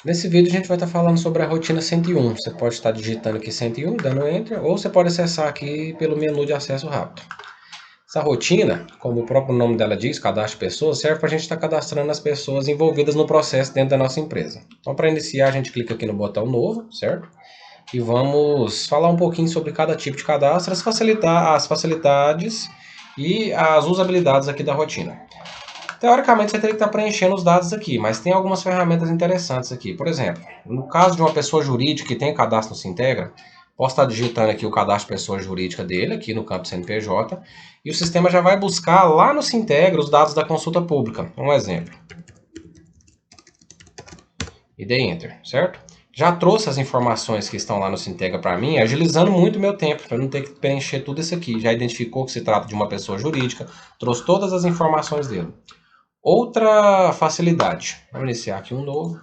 Nesse vídeo a gente vai estar falando sobre a rotina 101. Você pode estar digitando aqui 101, dando Enter, ou você pode acessar aqui pelo menu de acesso rápido. Essa rotina, como o próprio nome dela diz, cadastro pessoas, serve para a gente estar cadastrando as pessoas envolvidas no processo dentro da nossa empresa. Então, para iniciar, a gente clica aqui no botão novo, certo? E vamos falar um pouquinho sobre cada tipo de cadastro, as facilidades e as usabilidades aqui da rotina. Teoricamente, você teria que estar preenchendo os dados aqui, mas tem algumas ferramentas interessantes aqui. Por exemplo, no caso de uma pessoa jurídica que tem cadastro no Sintegra, posso estar digitando aqui o cadastro de pessoa jurídica dele, aqui no campo CNPJ, e o sistema já vai buscar lá no Sintegra os dados da consulta pública. Um exemplo. E dei Enter, certo? Já trouxe as informações que estão lá no Sintegra para mim, agilizando muito o meu tempo, para não ter que preencher tudo isso aqui. Já identificou que se trata de uma pessoa jurídica, trouxe todas as informações dele. Outra facilidade, vamos iniciar aqui um novo,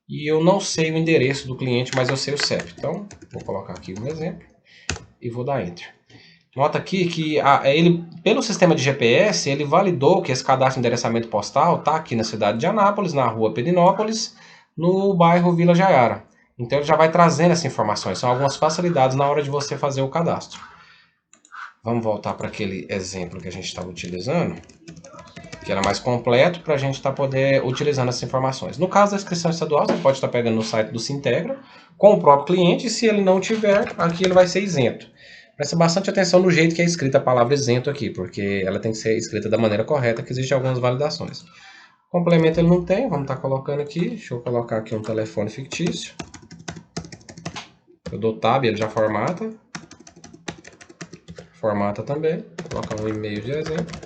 e eu não sei o endereço do cliente, mas eu sei o CEP. Então, vou colocar aqui um exemplo e vou dar Enter. Nota aqui que ele, pelo sistema de GPS, ele validou que esse cadastro de endereçamento postal está aqui na cidade de Anápolis, na rua Perinópolis, no bairro Vila Jaiara. Então ele já vai trazendo essas informações. São algumas facilidades na hora de você fazer o cadastro. Vamos voltar para aquele exemplo que a gente estava utilizando, que era mais completo para a gente estar poder utilizando essas informações. No caso da inscrição estadual, você pode estar pegando no site do Sintegra com o próprio cliente, e se ele não tiver, aqui ele vai ser isento. Presta bastante atenção no jeito que é escrita a palavra isento aqui, porque ela tem que ser escrita da maneira correta, que existem algumas validações. Complemento ele não tem, vamos estar colocando aqui, deixa eu colocar aqui um telefone fictício. Eu dou tab, ele já formata. Formata também, vou colocar um e-mail de exemplo.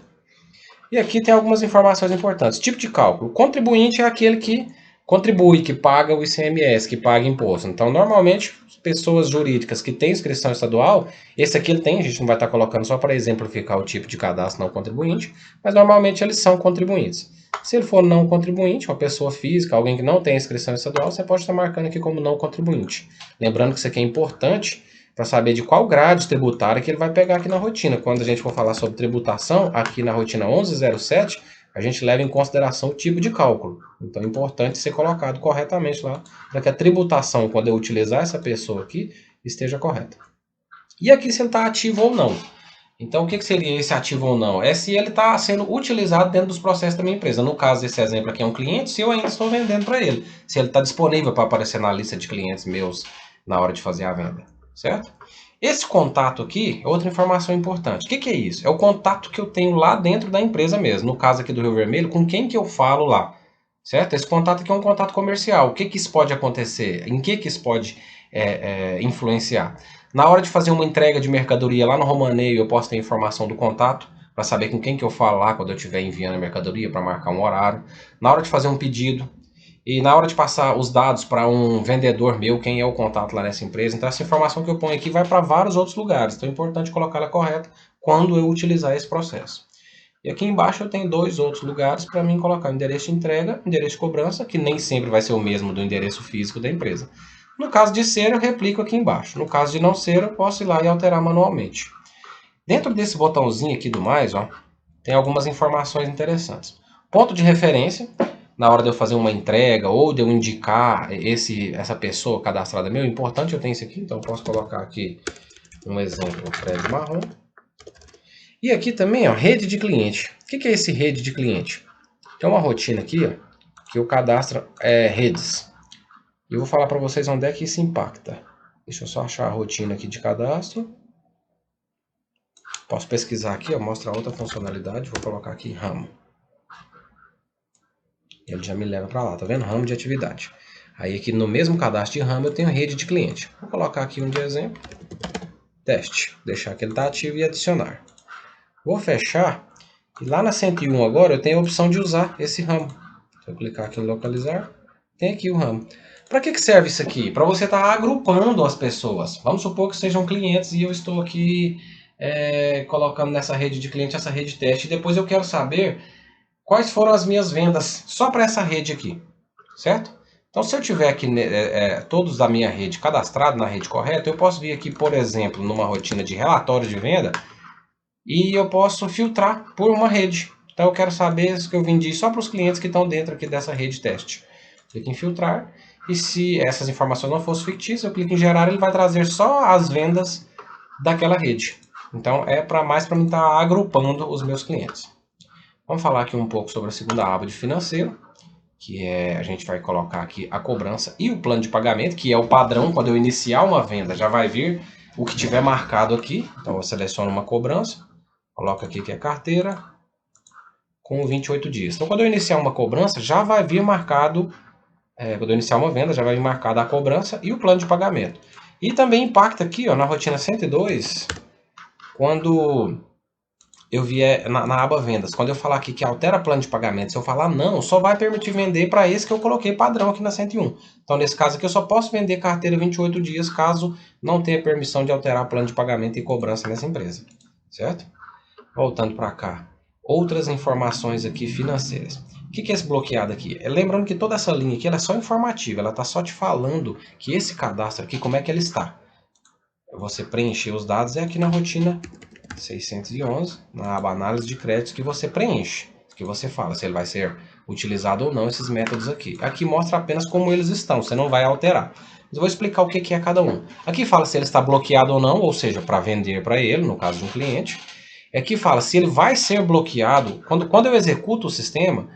E aqui tem algumas informações importantes. Tipo de cálculo. O contribuinte é aquele que contribui, que paga o ICMS, que paga imposto. Então, normalmente, pessoas jurídicas que têm inscrição estadual, esse aqui ele tem, a gente não vai estar colocando só para exemplificar o tipo de cadastro não contribuinte, mas normalmente eles são contribuintes. Se ele for não contribuinte, uma pessoa física, alguém que não tem inscrição estadual, você pode estar marcando aqui como não contribuinte. Lembrando que isso aqui é importante para saber de qual grade tributária que ele vai pegar aqui na rotina. Quando a gente for falar sobre tributação, aqui na rotina 1107, a gente leva em consideração o tipo de cálculo. Então é importante ser colocado corretamente lá, para que a tributação, quando eu utilizar essa pessoa aqui, esteja correta. E aqui se ele está ativo ou não. Então o que seria esse ativo ou não? É se ele está sendo utilizado dentro dos processos da minha empresa. No caso desse exemplo aqui é um cliente, se eu ainda estou vendendo para ele. Se ele está disponível para aparecer na lista de clientes meus na hora de fazer a venda. Certo? Esse contato aqui é outra informação importante. O que é isso? É o contato que eu tenho lá dentro da empresa mesmo. No caso aqui do Rio Vermelho, com quem que eu falo lá. Certo? Esse contato aqui é um contato comercial. O que isso pode acontecer? Em que isso pode influenciar? Na hora de fazer uma entrega de mercadoria lá no Romaneio, eu posso ter informação do contato para saber com quem que eu falo lá quando eu estiver enviando a mercadoria para marcar um horário. Na hora de fazer um pedido, e na hora de passar os dados para um vendedor meu, quem é o contato lá nessa empresa. Então essa informação que eu ponho aqui vai para vários outros lugares. Então é importante colocar ela correta quando eu utilizar esse processo. E aqui embaixo eu tenho dois outros lugares para mim colocar o endereço de entrega, endereço de cobrança, que nem sempre vai ser o mesmo do endereço físico da empresa. No caso de ser, eu replico aqui embaixo. No caso de não ser, eu posso ir lá e alterar manualmente. Dentro desse botãozinho aqui do mais, ó, tem algumas informações interessantes. Ponto de referência, na hora de eu fazer uma entrega ou de eu indicar essa pessoa cadastrada meu, é importante eu tenho isso aqui, então eu posso colocar aqui um exemplo, Fred Marrom. E aqui também, ó, rede de cliente. O que é esse rede de cliente? Tem uma rotina aqui, ó, que eu cadastro redes. E eu vou falar para vocês onde é que isso impacta. Deixa eu só achar a rotina aqui de cadastro. Posso pesquisar aqui, ó, mostra outra funcionalidade. Vou colocar aqui ramo. Ele já me leva para lá, tá vendo? Ramo de atividade. Aí aqui no mesmo cadastro de ramo eu tenho rede de cliente. Vou colocar aqui um de exemplo. Teste. Deixar que ele está ativo e adicionar. Vou fechar. E lá na 101 agora eu tenho a opção de usar esse ramo. Se eu clicar aqui em localizar, tem aqui o ramo. Para que serve isso aqui? Para você estar agrupando as pessoas. Vamos supor que sejam clientes e eu estou aqui colocando nessa rede de cliente, essa rede de teste. E depois eu quero saber quais foram as minhas vendas só para essa rede aqui. Certo? Então se eu tiver aqui todos da minha rede cadastrados na rede correta, eu posso vir aqui, por exemplo, numa rotina de relatório de venda e eu posso filtrar por uma rede. Então eu quero saber se eu vendi só para os clientes que estão dentro aqui dessa rede teste. clico em filtrar, e se essas informações não fossem fictícias, eu clico em gerar, ele vai trazer só as vendas daquela rede. Então é mais para mim estar agrupando os meus clientes. Vamos falar aqui um pouco sobre a segunda aba de financeiro, que é, a gente vai colocar aqui a cobrança e o plano de pagamento, que é o padrão. Quando eu iniciar uma venda, já vai vir o que tiver marcado aqui. Então eu seleciono uma cobrança, coloco aqui que é carteira, com 28 dias. Então quando eu iniciar uma cobrança, já vai vir marcado, quando eu iniciar uma venda, já vai vir marcada a cobrança e o plano de pagamento. E também impacta aqui, ó, na rotina 102, quando eu vier na aba vendas, quando eu falar aqui que altera plano de pagamento, se eu falar não, só vai permitir vender para esse que eu coloquei padrão aqui na 101. Então nesse caso aqui eu só posso vender carteira 28 dias caso não tenha permissão de alterar plano de pagamento e cobrança nessa empresa, certo? Voltando para cá, outras informações aqui financeiras. O que é esse bloqueado aqui? Lembrando que toda essa linha aqui ela é só informativa, ela está só te falando que esse cadastro aqui, como é que ele está. Você preencher os dados é aqui na rotina 611, na aba análise de créditos, que você preenche, que você fala se ele vai ser utilizado ou não esses métodos aqui. Aqui mostra apenas como eles estão, você não vai alterar. Mas eu vou explicar o que é cada um. Aqui fala se ele está bloqueado ou não, ou seja, para vender para ele, no caso de um cliente. Aqui fala se ele vai ser bloqueado. Quando eu executo o sistema,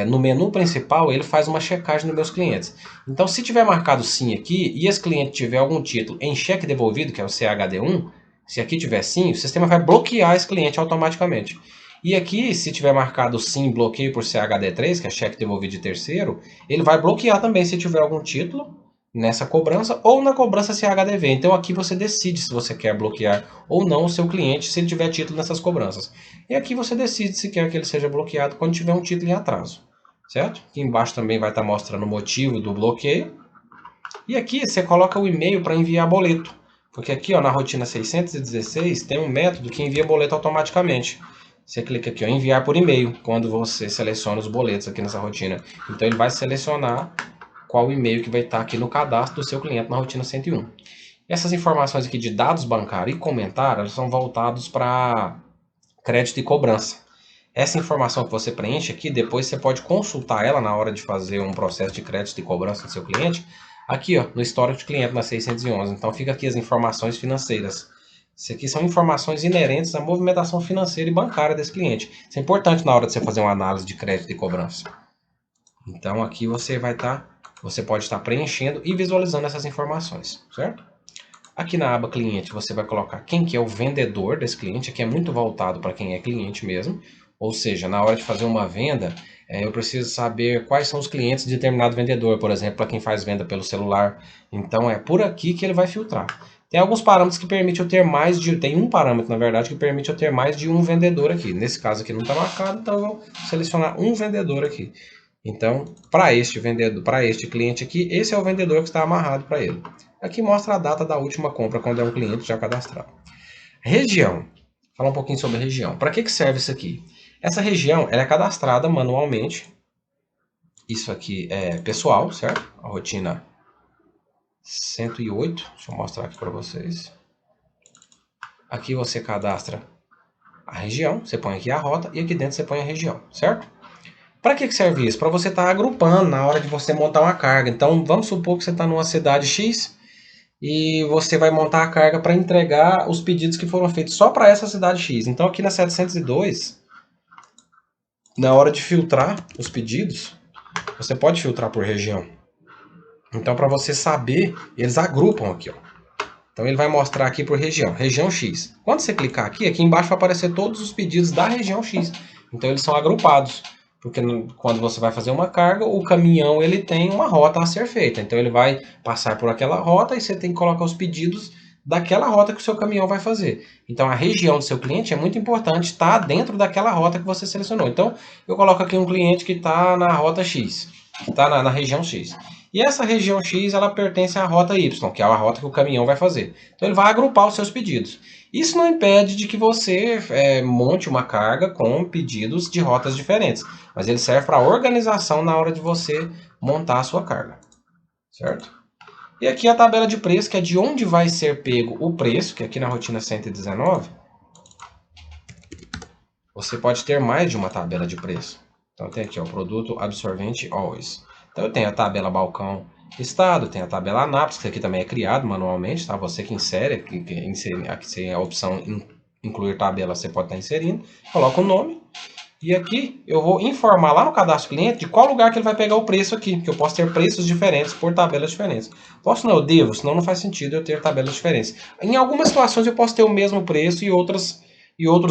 no menu principal, ele faz uma checagem nos meus clientes. Então, se tiver marcado sim aqui, e esse cliente tiver algum título em cheque devolvido, que é o CHD1, se aqui tiver sim, o sistema vai bloquear esse cliente automaticamente. E aqui, se tiver marcado sim, bloqueio por CHD3, que é cheque devolvido de terceiro, ele vai bloquear também se tiver algum título nessa cobrança ou na cobrança CHDV. Então aqui você decide se você quer bloquear ou não o seu cliente se ele tiver título nessas cobranças. E aqui você decide se quer que ele seja bloqueado quando tiver um título em atraso, certo? Aqui embaixo também vai estar mostrando o motivo do bloqueio. E aqui você coloca o e-mail para enviar boleto. Porque aqui ó, na rotina 616 tem um método que envia boleto automaticamente. Você clica aqui, ó, enviar por e-mail, quando você seleciona os boletos aqui nessa rotina. Então ele vai selecionar qual e-mail que vai estar aqui no cadastro do seu cliente na rotina 101. Essas informações aqui de dados bancários e comentários elas são voltados para crédito e cobrança. Essa informação que você preenche aqui, depois você pode consultar ela na hora de fazer um processo de crédito e cobrança do seu cliente, aqui ó, no histórico de cliente na 611. Então fica aqui as informações financeiras. Isso aqui são informações inerentes à movimentação financeira e bancária desse cliente. Isso é importante na hora de você fazer uma análise de crédito e cobrança. Então aqui você pode estar preenchendo e visualizando essas informações, certo? Aqui na aba cliente você vai colocar quem que é o vendedor desse cliente, aqui é muito voltado para quem é cliente mesmo, ou seja, na hora de fazer uma venda, eu preciso saber quais são os clientes de determinado vendedor, por exemplo, para quem faz venda pelo celular. Então é por aqui que ele vai filtrar. Tem alguns parâmetros que permitem eu ter mais de... Tem um parâmetro, na verdade, que permite eu ter mais de um vendedor aqui. Nesse caso aqui não está marcado, então eu vou selecionar um vendedor aqui. Então, para este vendedor, para este cliente aqui, esse é o vendedor que está amarrado para ele. Aqui mostra a data da última compra, quando é um cliente já cadastrado. Região. Falar um pouquinho sobre a região. Para que serve isso aqui? Essa região ela é cadastrada manualmente. Isso aqui é pessoal, certo? A rotina 108. Deixa eu mostrar aqui para vocês. Aqui você cadastra a região, você põe aqui a rota e aqui dentro você põe a região, certo? Para que serve isso? Para você estar agrupando na hora de você montar uma carga. Então, vamos supor que você está numa cidade X e você vai montar a carga para entregar os pedidos que foram feitos só para essa cidade X. Então, aqui na 702, na hora de filtrar os pedidos, você pode filtrar por região. Então, para você saber, eles agrupam aqui, ó. Então, ele vai mostrar aqui por região, região X. Quando você clicar aqui, aqui embaixo vai aparecer todos os pedidos da região X. Então, eles são agrupados. Porque quando você vai fazer uma carga, o caminhão ele tem uma rota a ser feita. Então ele vai passar por aquela rota e você tem que colocar os pedidos daquela rota que o seu caminhão vai fazer. Então a região do seu cliente é muito importante estar dentro daquela rota que você selecionou. Então eu coloco aqui um cliente que está na rota X, que está na região X. E essa região X ela pertence à rota Y, que é a rota que o caminhão vai fazer. Então ele vai agrupar os seus pedidos. Isso não impede de que você monte uma carga com pedidos de rotas diferentes, mas ele serve para organização na hora de você montar a sua carga, certo? E aqui a tabela de preço, que é de onde vai ser pego o preço, que aqui na rotina 119, você pode ter mais de uma tabela de preço. Então tem aqui o produto absorvente always. Então eu tenho a tabela balcão estado, tenho a tabela ANAPS, que aqui também é criado manualmente, tá? Você que insere, aqui tem a opção incluir tabela, você pode estar inserindo, coloca o nome. E aqui eu vou informar lá no cadastro cliente de qual lugar que ele vai pegar o preço aqui, porque eu posso ter preços diferentes por tabelas diferentes. Posso não, eu devo, senão não faz sentido eu ter tabelas diferentes. Em algumas situações eu posso ter o mesmo preço e outros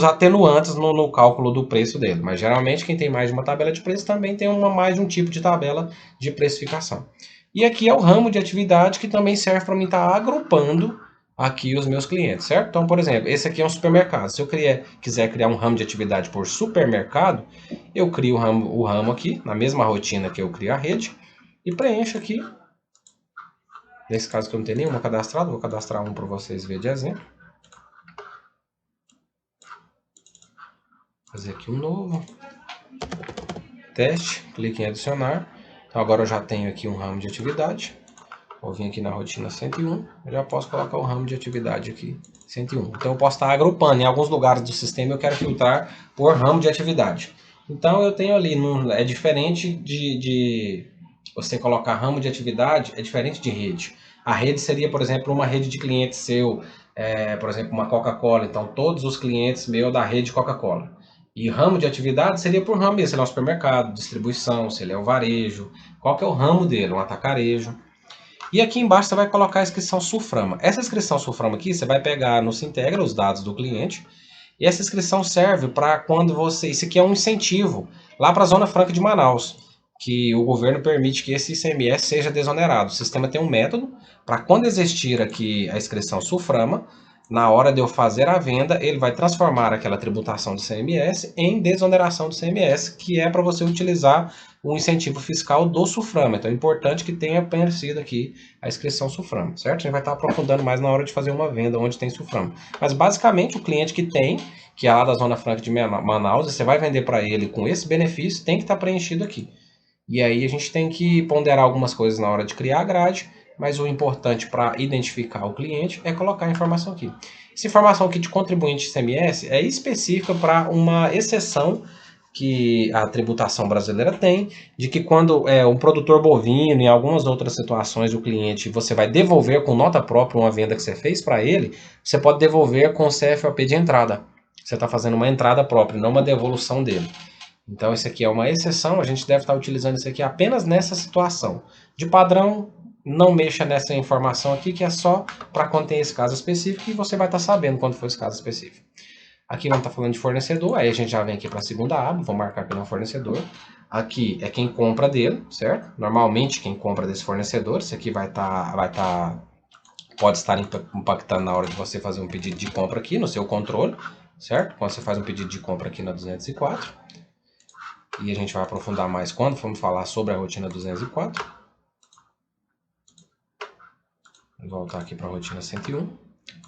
atenuantes no cálculo do preço dele. Mas geralmente quem tem mais de uma tabela de preço também tem mais de um tipo de tabela de precificação. E aqui é o ramo de atividade que também serve para mim estar agrupando aqui os meus clientes, certo? Então, por exemplo, esse aqui é um supermercado. Se eu quiser criar um ramo de atividade por supermercado, eu crio o ramo aqui, na mesma rotina que eu crio a rede, e preencho aqui. Nesse caso que eu não tenho nenhuma cadastrada, vou cadastrar um para vocês verem de exemplo. Fazer aqui um novo. Teste, clique em adicionar. Então agora eu já tenho aqui um ramo de atividade. Vou vir aqui na rotina 101, eu já posso colocar o ramo de atividade aqui, 101. Então eu posso estar agrupando, em alguns lugares do sistema eu quero filtrar por ramo de atividade. Então eu tenho ali, é diferente de você colocar ramo de atividade, é diferente de rede. A rede seria, por exemplo, uma rede de clientes seu, por exemplo, uma Coca-Cola, então todos os clientes meus da rede Coca-Cola. E ramo de atividade seria por ramo, se ele é um supermercado, distribuição, se ele é o varejo, qual que é o ramo dele, um atacarejo. E aqui embaixo você vai colocar a inscrição Sulframa. Essa inscrição Sulframa aqui, você vai pegar no Sintegra os dados do cliente. E essa inscrição serve para quando você... Isso aqui é um incentivo lá para a Zona Franca de Manaus, que o governo permite que esse ICMS seja desonerado. O sistema tem um método para quando existir aqui a inscrição Sulframa, na hora de eu fazer a venda, ele vai transformar aquela tributação do ICMS em desoneração do ICMS, que é para você utilizar o incentivo fiscal do Sulframa. Então é importante que tenha aparecido aqui a inscrição Sulframa, certo? A gente vai estar aprofundando mais na hora de fazer uma venda onde tem Sulframa. Mas basicamente o cliente que é lá da Zona Franca de Manaus, você vai vender para ele com esse benefício, tem que estar preenchido aqui. E aí a gente tem que ponderar algumas coisas na hora de criar a grade, mas o importante para identificar o cliente é colocar a informação aqui. Essa informação aqui de contribuinte ICMS é específica para uma exceção que a tributação brasileira tem, de que quando um produtor bovino e algumas outras situações o cliente, você vai devolver com nota própria uma venda que você fez para ele, você pode devolver com o CFOP de entrada. Você está fazendo uma entrada própria, não uma devolução dele. Então, isso aqui é uma exceção, a gente deve estar utilizando isso aqui apenas nessa situação. De padrão, não mexa nessa informação aqui, que é só para quando tem esse caso específico, e você vai estar sabendo quando for esse caso específico. Aqui vamos estar falando de fornecedor, aí a gente já vem aqui para a segunda aba, vou marcar aqui no fornecedor. Aqui é quem compra dele, certo? Normalmente quem compra desse fornecedor, isso aqui pode estar impactando na hora de você fazer um pedido de compra aqui no seu controle, certo? Quando você faz um pedido de compra aqui na 204. E a gente vai aprofundar mais quando formos falar sobre a rotina 204. Vou voltar aqui para a rotina 101.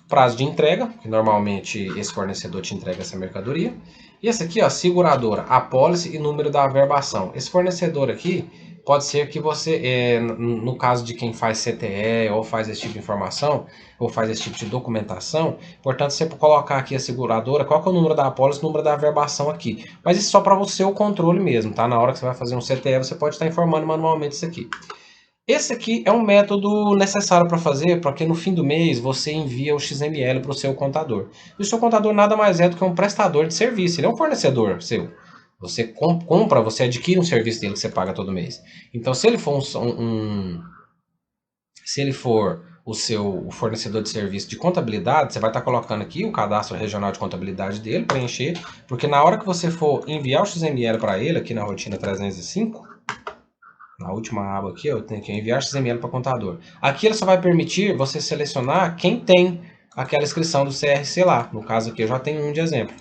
Prazo de entrega, que normalmente esse fornecedor te entrega essa mercadoria. E esse aqui, ó, seguradora, apólice e número da averbação. Esse fornecedor aqui, pode ser que você, no caso de quem faz CTE ou faz esse tipo de informação, ou faz esse tipo de documentação, portanto, você colocar aqui a seguradora, qual que é o número da apólice e o número da averbação aqui. Mas isso só para o seu controle mesmo, tá? Na hora que você vai fazer um CTE, você pode estar informando manualmente isso aqui. Esse aqui é um método necessário para fazer, porque no fim do mês você envia o XML para o seu contador. E o seu contador nada mais é do que um prestador de serviço, ele é um fornecedor seu. Você compra, você adquire um serviço dele que você paga todo mês. Então, se ele for o seu fornecedor de serviço de contabilidade, você vai estar colocando aqui o cadastro regional de contabilidade dele, preencher, porque na hora que você for enviar o XML para ele, aqui na rotina 305, na última aba aqui, eu tenho que enviar XML para contador. Aqui ele só vai permitir você selecionar quem tem aquela inscrição do CRC lá. No caso aqui eu já tenho um de exemplo.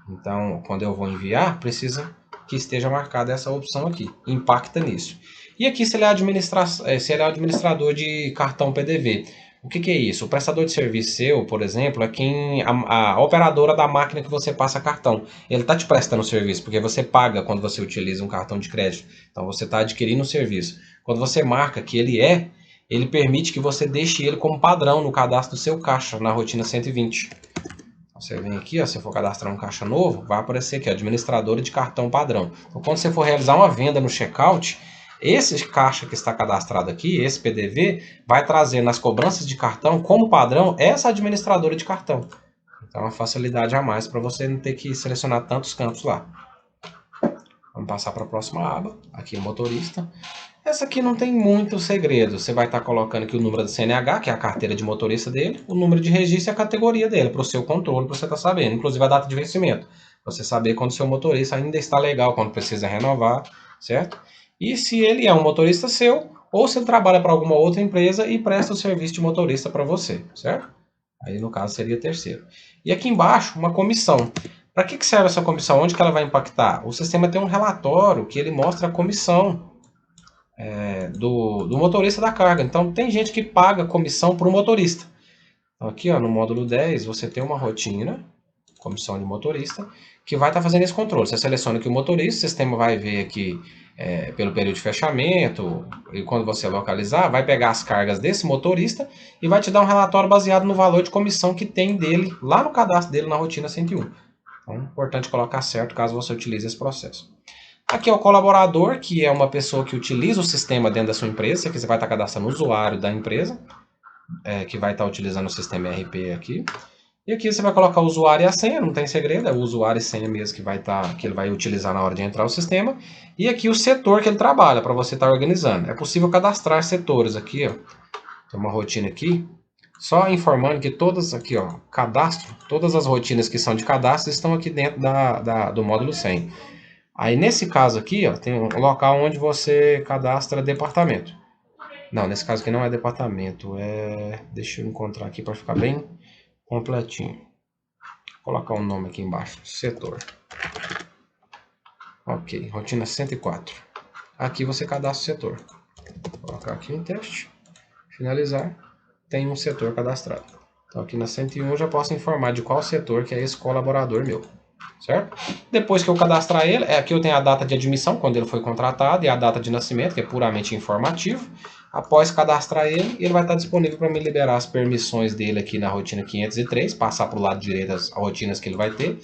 Então, quando eu vou enviar, precisa que esteja marcada essa opção aqui. Impacta nisso. E aqui se ele é administrador de cartão PDV. O que é isso? O prestador de serviço seu, por exemplo, é a operadora da máquina que você passa cartão. Ele está te prestando serviço, porque você paga quando você utiliza um cartão de crédito. Então você está adquirindo um serviço. Quando você marca que ele permite que você deixe ele como padrão no cadastro do seu caixa, na rotina 120. Você vem aqui, ó, se for cadastrar um caixa novo, vai aparecer aqui, administradora de cartão padrão. Então, quando você for realizar uma venda no checkout, Esse caixa que está cadastrado aqui, esse PDV, vai trazer nas cobranças de cartão, como padrão, essa administradora de cartão. Então é uma facilidade a mais para você não ter que selecionar tantos campos lá. Vamos passar para a próxima aba, aqui motorista. Essa aqui não tem muito segredo. Você vai estar colocando aqui o número do CNH, que é a carteira de motorista dele, o número de registro e a categoria dele, para o seu controle, para você estar sabendo. Inclusive a data de vencimento, para você saber quando o seu motorista ainda está legal, quando precisa renovar, certo? E se ele é um motorista seu, ou se ele trabalha para alguma outra empresa e presta o serviço de motorista para você, certo? Aí no caso seria terceiro. E aqui embaixo, uma comissão. Para que serve essa comissão? Onde que ela vai impactar? O sistema tem um relatório que ele mostra a comissão do motorista da carga. Então, tem gente que paga comissão para o motorista. Então, aqui ó, no módulo 10, você tem uma rotina, comissão de motorista, que vai estar fazendo esse controle. Você seleciona aqui o motorista, o sistema vai ver aqui pelo período de fechamento, e quando você localizar, vai pegar as cargas desse motorista e vai te dar um relatório baseado no valor de comissão que tem dele, lá no cadastro dele na rotina 101. Então, é importante colocar certo caso você utilize esse processo. Aqui é o colaborador, que é uma pessoa que utiliza o sistema dentro da sua empresa. Aqui você vai estar cadastrando o usuário da empresa, que vai estar utilizando o sistema ERP aqui. E aqui você vai colocar o usuário e a senha, não tem segredo, é o usuário e senha mesmo que ele vai utilizar na hora de entrar no sistema. E aqui o setor que ele trabalha, para você estar organizando. É possível cadastrar setores aqui, ó. Tem uma rotina aqui, só informando que todas aqui, ó, cadastro, todas as rotinas que são de cadastro estão aqui dentro do módulo 100. Aí nesse caso aqui, ó, tem um local onde você cadastra departamento. Não, nesse caso aqui não é departamento, deixa eu encontrar aqui para ficar bem completinho. Vou colocar um nome aqui embaixo, setor. Ok, rotina 104. Aqui você cadastra o setor. Vou colocar aqui um teste, finalizar, tem um setor cadastrado. Então aqui na 101 eu já posso informar de qual setor que é esse colaborador meu. Certo? Depois que eu cadastrar ele, aqui eu tenho a data de admissão, quando ele foi contratado, e a data de nascimento, que é puramente informativo. Após cadastrar ele vai estar disponível para me liberar as permissões dele aqui na rotina 503, passar para o lado direito as rotinas que ele vai ter.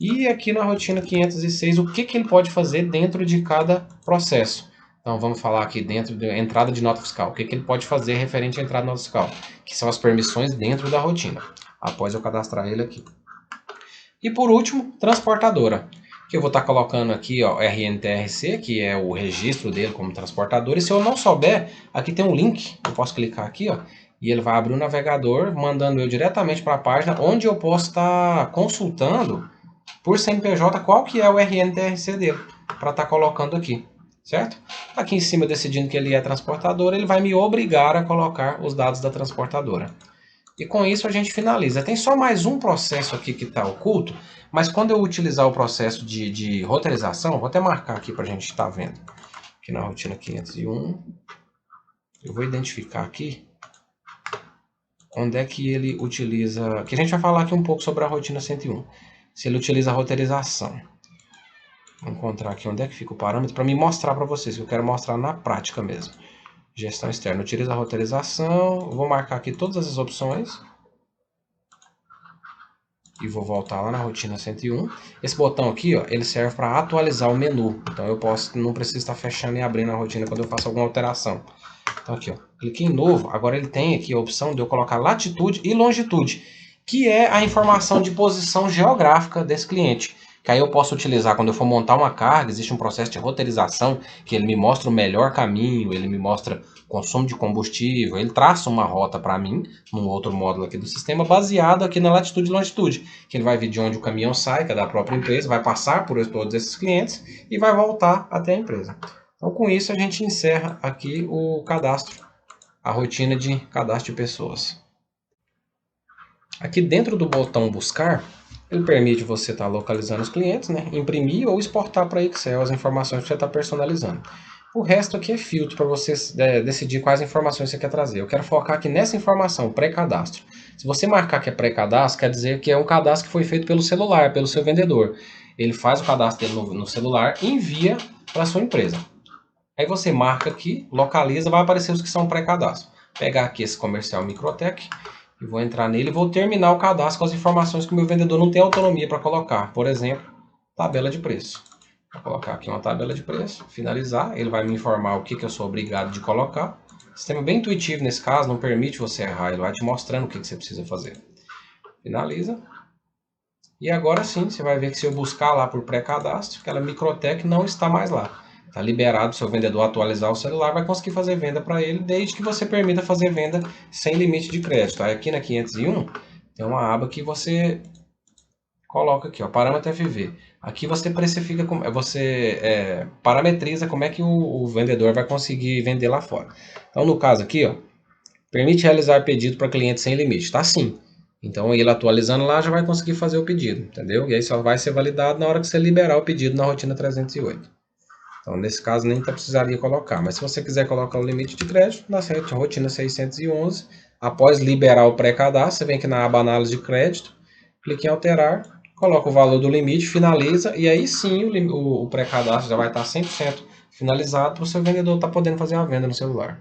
E aqui na rotina 506, o que ele pode fazer dentro de cada processo. Então vamos falar aqui dentro da entrada de nota fiscal. O que ele pode fazer referente à entrada de nota fiscal, que são as permissões dentro da rotina, após eu cadastrar ele aqui. E por último, transportadora, que eu vou estar colocando aqui, ó, RNTRC, que é o registro dele como transportador. E se eu não souber, aqui tem um link, eu posso clicar aqui, ó, e ele vai abrir o navegador, mandando eu diretamente para a página onde eu posso estar consultando por CNPJ qual que é o RNTRC dele, para estar colocando aqui, certo? Aqui em cima, decidindo que ele é transportador, ele vai me obrigar a colocar os dados da transportadora. E com isso a gente finaliza. Tem só mais um processo aqui que está oculto, mas quando eu utilizar o processo de roteirização, vou até marcar aqui para a gente estar vendo. Aqui na rotina 501, eu vou identificar aqui onde é que ele utiliza, que a gente vai falar aqui um pouco sobre a rotina 101. Se ele utiliza a roteirização. Vou encontrar aqui onde é que fica o parâmetro para me mostrar para vocês, que eu quero mostrar na prática mesmo. Gestão externa, utiliza a roteirização, vou marcar aqui todas as opções e vou voltar lá na rotina 101. Esse botão aqui, ó, ele serve para atualizar o menu, então eu não preciso estar fechando e abrindo a rotina quando eu faço alguma alteração. Então aqui, ó, cliquei em novo, agora ele tem aqui a opção de eu colocar latitude e longitude, que é a informação de posição geográfica desse cliente. Que aí eu posso utilizar quando eu for montar uma carga, existe um processo de roteirização, que ele me mostra o melhor caminho, ele me mostra consumo de combustível, ele traça uma rota para mim, num outro módulo aqui do sistema, baseado aqui na latitude e longitude, que ele vai ver de onde o caminhão sai, que é da própria empresa, vai passar por todos esses clientes e vai voltar até a empresa. Então com isso a gente encerra aqui o cadastro, a rotina de cadastro de pessoas. Aqui dentro do botão buscar, ele permite você estar localizando os clientes, né? Imprimir ou exportar para Excel as informações que você está personalizando. O resto aqui é filtro para você decidir quais informações você quer trazer. Eu quero focar aqui nessa informação, pré-cadastro. Se você marcar que é pré-cadastro, quer dizer que é um cadastro que foi feito pelo celular, pelo seu vendedor. Ele faz o cadastro dele no celular e envia para a sua empresa. Aí você marca aqui, localiza, vai aparecer os que são pré-cadastro. Pegar aqui esse comercial Microtech e vou entrar nele e vou terminar o cadastro com as informações que o meu vendedor não tem autonomia para colocar. Por exemplo, tabela de preço. Vou colocar aqui uma tabela de preço, finalizar, ele vai me informar o que eu sou obrigado de colocar. Sistema bem intuitivo nesse caso, não permite você errar, ele vai te mostrando o que você precisa fazer. Finaliza. E agora sim, você vai ver que se eu buscar lá por pré-cadastro, aquela Microtech não está mais lá. Está liberado, se o vendedor atualizar o celular, vai conseguir fazer venda para ele, desde que você permita fazer venda sem limite de crédito. Aí aqui na 501, tem uma aba que você coloca aqui, ó, parâmetro FV. Aqui você precifica, você parametriza como é que o vendedor vai conseguir vender lá fora. Então no caso aqui, ó, permite realizar pedido para cliente sem limite. Está sim. Então ele atualizando lá já vai conseguir fazer o pedido, entendeu? E aí só vai ser validado na hora que você liberar o pedido na rotina 308. Então nesse caso nem precisaria colocar, mas se você quiser colocar o limite de crédito, na rotina 611, após liberar o pré-cadastro, você vem aqui na aba análise de crédito, clique em alterar, coloca o valor do limite, finaliza e aí sim o pré-cadastro já vai estar 100% finalizado para o seu vendedor estar podendo fazer a venda no celular.